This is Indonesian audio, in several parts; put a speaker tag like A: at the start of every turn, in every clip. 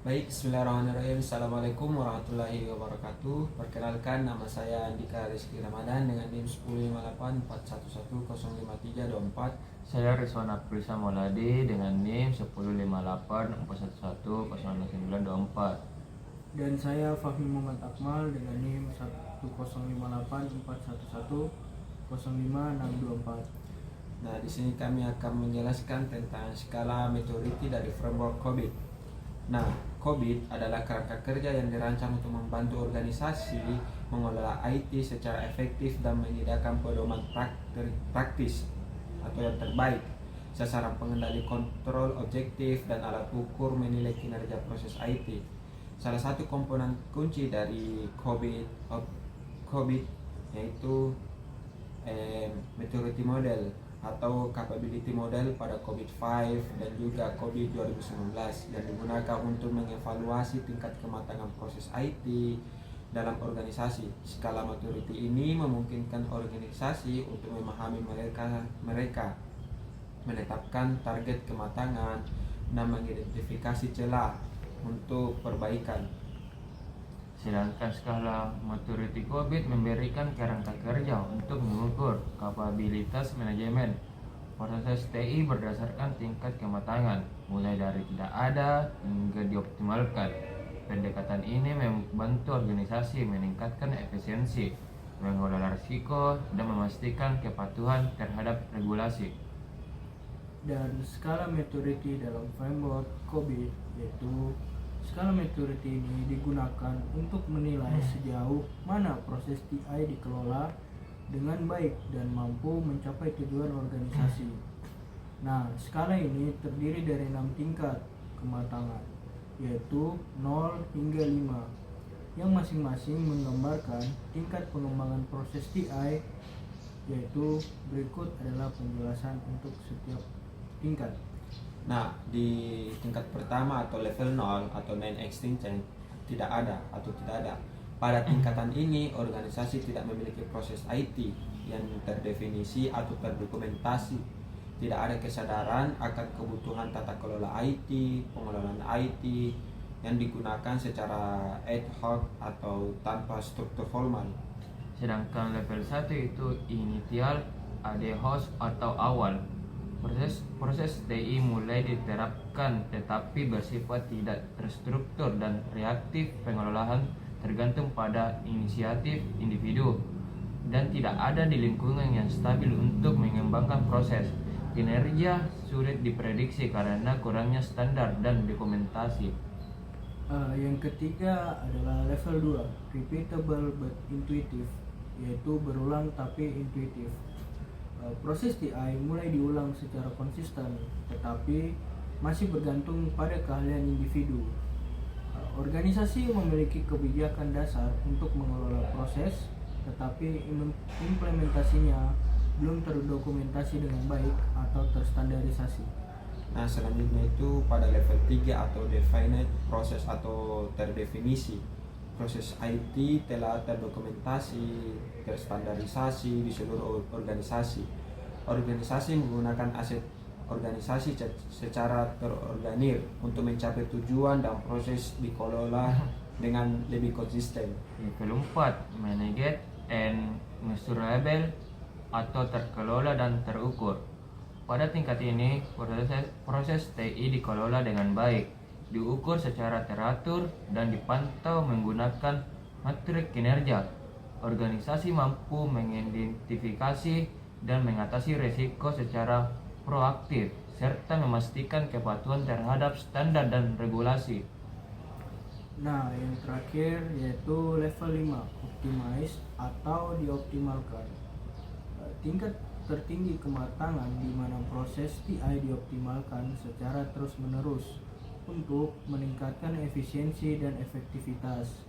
A: Baik, bismillahirrahmanirrahim. Assalamualaikum warahmatullahi wabarakatuh. Perkenalkan, nama saya Andika Rizky Ramadan dengan NIM 1058411055324.
B: Saya Rizwan Aprisa Mauladi dengan NIM 1058411100924.
C: Dan saya Fahmi Muhammad Akmal dengan NIM 1058441050624.
A: Nah, di sini kami akan menjelaskan tentang skala maturity dari framework COBIT. Nah, COBIT adalah kerangka kerja yang dirancang untuk membantu organisasi mengelola IT secara efektif dan menyediakan pedoman praktis atau yang terbaik, sasaran pengendali kontrol objektif, dan alat ukur menilai kinerja proses IT. Salah satu komponen kunci dari COBIT yaitu maturity model atau capability model pada COBIT 5 dan juga COBIT 2019 yang digunakan untuk mengevaluasi tingkat kematangan proses IT dalam organisasi. Skala maturity ini memungkinkan organisasi untuk memahami mereka menetapkan target kematangan dan mengidentifikasi celah untuk perbaikan.
B: Sedangkan skala maturity COBIT memberikan kerangka kerja untuk mengukur kapabilitas manajemen proses TI berdasarkan tingkat kematangan, mulai dari tidak ada hingga dioptimalkan. Pendekatan ini membantu organisasi meningkatkan efisiensi, mengelola risiko, dan memastikan kepatuhan terhadap regulasi.
C: Dan skala maturity dalam framework COBIT yaitu skala maturity ini digunakan untuk menilai sejauh mana proses TI dikelola dengan baik dan mampu mencapai tujuan organisasi. Nah, skala ini terdiri dari 6 tingkat kematangan, yaitu 0 hingga 5, yang masing-masing menggambarkan tingkat pengembangan proses TI, yaitu berikut adalah penjelasan untuk setiap tingkat.
A: Nah, di tingkat pertama atau level 0 atau non-extinction tidak ada. Pada tingkatan ini, organisasi tidak memiliki proses IT yang terdefinisi atau terdokumentasi. Tidak ada kesadaran akan kebutuhan tata kelola IT, pengelolaan IT yang digunakan secara ad hoc atau tanpa struktur formal.
B: Sedangkan level 1 itu initial, ad hoc atau awal. Proses TI mulai diterapkan tetapi bersifat tidak terstruktur dan reaktif. Pengelolaan tergantung pada inisiatif individu dan tidak ada di lingkungan yang stabil untuk mengembangkan proses. Kinerja sulit diprediksi karena kurangnya standar dan dokumentasi.
C: Yang ketiga adalah level 2, repeatable but intuitive, yaitu berulang tapi intuitif. Proses TI mulai diulang secara konsisten, tetapi masih bergantung pada keahlian individu. Organisasi memiliki kebijakan dasar untuk mengelola proses, tetapi implementasinya belum terdokumentasi dengan baik atau terstandarisasi.
A: Nah, selanjutnya itu pada level 3 atau defined proses atau terdefinisi. Proses IT telah terdokumentasi, terstandarisasi di seluruh organisasi. Organisasi menggunakan aset organisasi secara terorganir untuk mencapai tujuan dan proses dikelola dengan lebih konsisten.
B: Level 4, managed and measurable atau terkelola dan terukur. Pada tingkat ini, proses TI dikelola dengan baik, diukur secara teratur dan dipantau menggunakan metrik kinerja. Organisasi mampu mengidentifikasi dan mengatasi risiko secara proaktif serta memastikan kepatuhan terhadap standar dan regulasi.
C: Nah, yang terakhir yaitu level 5, optimize atau dioptimalkan. Tingkat tertinggi kematangan di mana proses TI dioptimalkan secara terus-menerus untuk meningkatkan efisiensi dan efektivitas.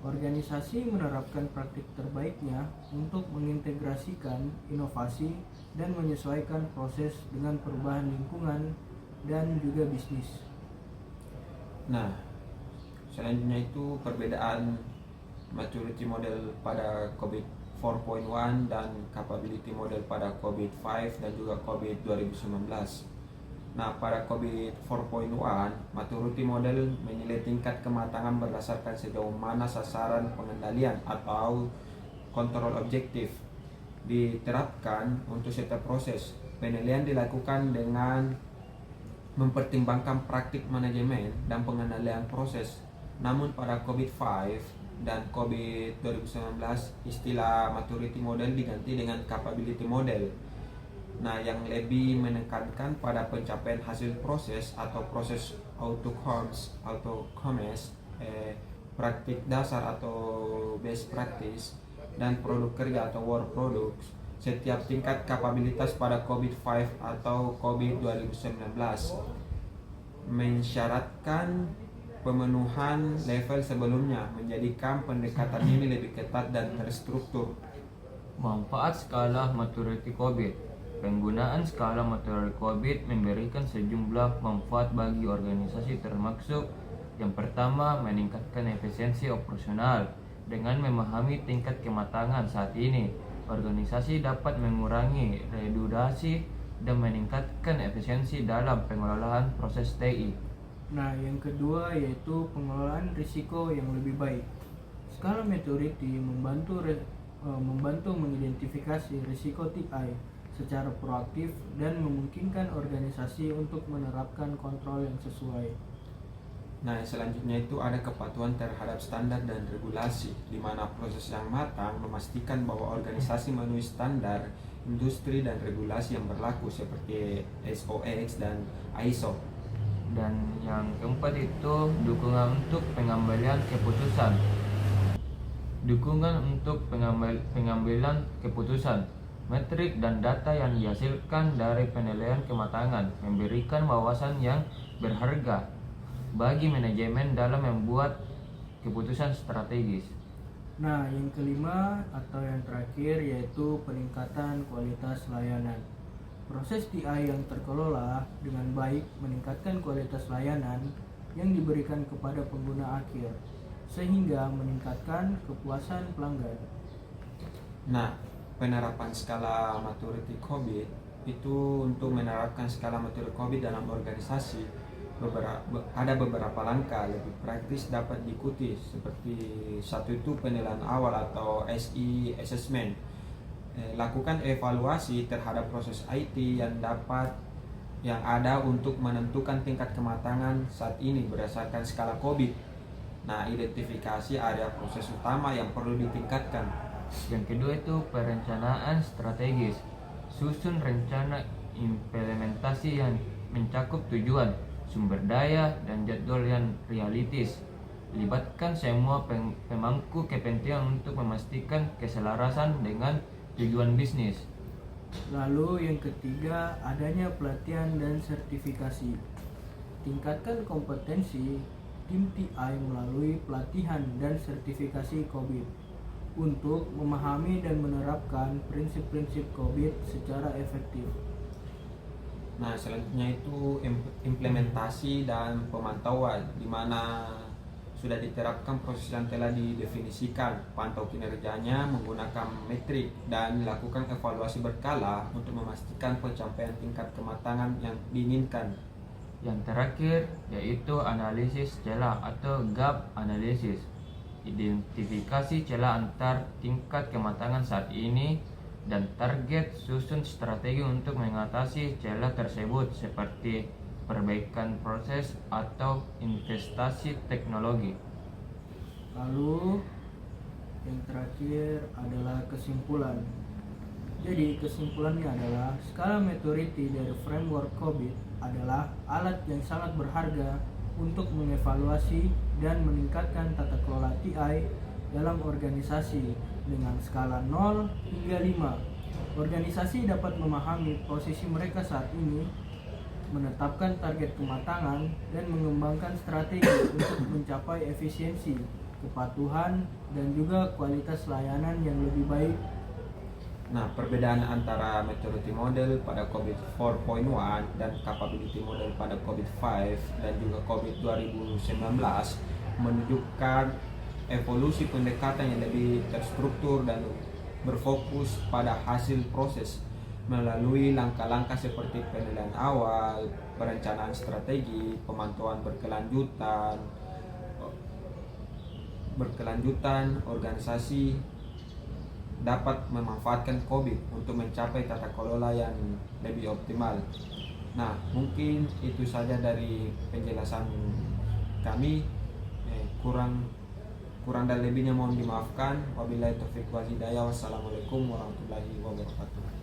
C: Organisasi menerapkan praktik terbaiknya untuk mengintegrasikan inovasi dan menyesuaikan proses dengan perubahan lingkungan dan juga bisnis.
A: Nah, selanjutnya itu perbedaan maturity model pada COBIT 4.1 dan capability model pada COBIT 5 dan juga COBIT 2019. Nah, pada COVID 4.1, maturity model menilai tingkat kematangan berdasarkan sejauh mana sasaran pengendalian atau kontrol objektif diterapkan untuk setiap proses. Penilaian dilakukan dengan mempertimbangkan praktik manajemen dan pengendalian proses. Namun pada COVID-5 dan COVID 2019, istilah maturity model diganti dengan capability model. Nah, yang lebih menekankan pada pencapaian hasil proses atau proses outcomes, praktik dasar atau best practice, dan produk kerja atau work products. Setiap tingkat kapabilitas pada COVID-5 atau COVID 2019 mensyaratkan pemenuhan level sebelumnya, menjadikan pendekatan ini lebih ketat dan terstruktur.
B: Manfaat skala maturity COVID. Penggunaan skala maturity COVID memberikan sejumlah manfaat bagi organisasi, termasuk yang pertama, meningkatkan efisiensi operasional. Dengan memahami tingkat kematangan saat ini, organisasi dapat mengurangi redundansi dan meningkatkan efisiensi dalam pengelolaan proses TI.
C: Nah, yang kedua yaitu pengelolaan risiko yang lebih baik. Skala maturity membantu mengidentifikasi risiko TI secara proaktif dan memungkinkan organisasi untuk menerapkan kontrol yang sesuai.
A: Nah, selanjutnya itu ada kepatuhan terhadap standar dan regulasi, di mana proses yang matang memastikan bahwa organisasi memenuhi standar industri dan regulasi yang berlaku seperti SOX dan ISO.
B: Dan yang keempat itu dukungan untuk pengambilan keputusan. Dukungan untuk pengambilan keputusan. Metrik dan data yang dihasilkan dari penilaian kematangan memberikan wawasan yang berharga bagi manajemen dalam membuat keputusan strategis.
C: Nah, yang kelima atau yang terakhir yaitu peningkatan kualitas layanan. Proses TI yang terkelola dengan baik meningkatkan kualitas layanan yang diberikan kepada pengguna akhir, sehingga meningkatkan kepuasan pelanggan.
A: Nah, penerapan skala maturity COVID itu, untuk menerapkan skala maturity COVID dalam organisasi ada beberapa langkah lebih praktis dapat diikuti, seperti satu itu penilaian awal atau SE assessment. Lakukan evaluasi terhadap proses IT yang ada untuk menentukan tingkat kematangan saat ini berdasarkan skala COVID. Nah, identifikasi area proses utama yang perlu ditingkatkan.
B: Yang kedua itu perencanaan strategis. Susun rencana implementasi yang mencakup tujuan, sumber daya, dan jadwal yang realistis. Libatkan semua pemangku kepentingan untuk memastikan keselarasan dengan tujuan bisnis.
C: Lalu yang ketiga, adanya pelatihan dan sertifikasi. Tingkatkan kompetensi tim TI melalui pelatihan dan sertifikasi COVID untuk memahami dan menerapkan prinsip-prinsip COVID secara efektif.
A: Nah, selanjutnya itu implementasi dan pemantauan, di mana sudah diterapkan proses yang telah didefinisikan, pantau kinerjanya menggunakan metrik, dan lakukan evaluasi berkala untuk memastikan pencapaian tingkat kematangan yang diinginkan.
B: Yang terakhir yaitu analisis celah atau gap analysis. Identifikasi celah antar tingkat kematangan saat ini dan target, susun strategi untuk mengatasi celah tersebut seperti perbaikan proses atau investasi teknologi.
C: Lalu yang terakhir adalah kesimpulan. Jadi kesimpulannya adalah skala maturity dari framework COVID adalah alat yang sangat berharga untuk mengevaluasi dan meningkatkan tata kelola TI dalam organisasi dengan skala 0 hingga 5. Organisasi dapat memahami posisi mereka saat ini, menetapkan target kematangan, dan mengembangkan strategi untuk mencapai efisiensi, kepatuhan, dan juga kualitas layanan yang lebih baik.
A: Nah, perbedaan antara maturity model pada COVID 4.1 dan capability model pada COVID 5 dan juga COVID 2019 menunjukkan evolusi pendekatan yang lebih terstruktur dan berfokus pada hasil proses. melalui langkah-langkah seperti penilaian awal, perencanaan strategi, pemantauan berkelanjutan, organisasi dapat memanfaatkan COVID untuk mencapai tata kelola yang lebih optimal. Nah, mungkin itu saja dari penjelasan kami. Kurang dan lebihnya mohon dimaafkan. Wabillahi taufiq wal hidayah. Wassalamualaikum warahmatullahi wabarakatuh.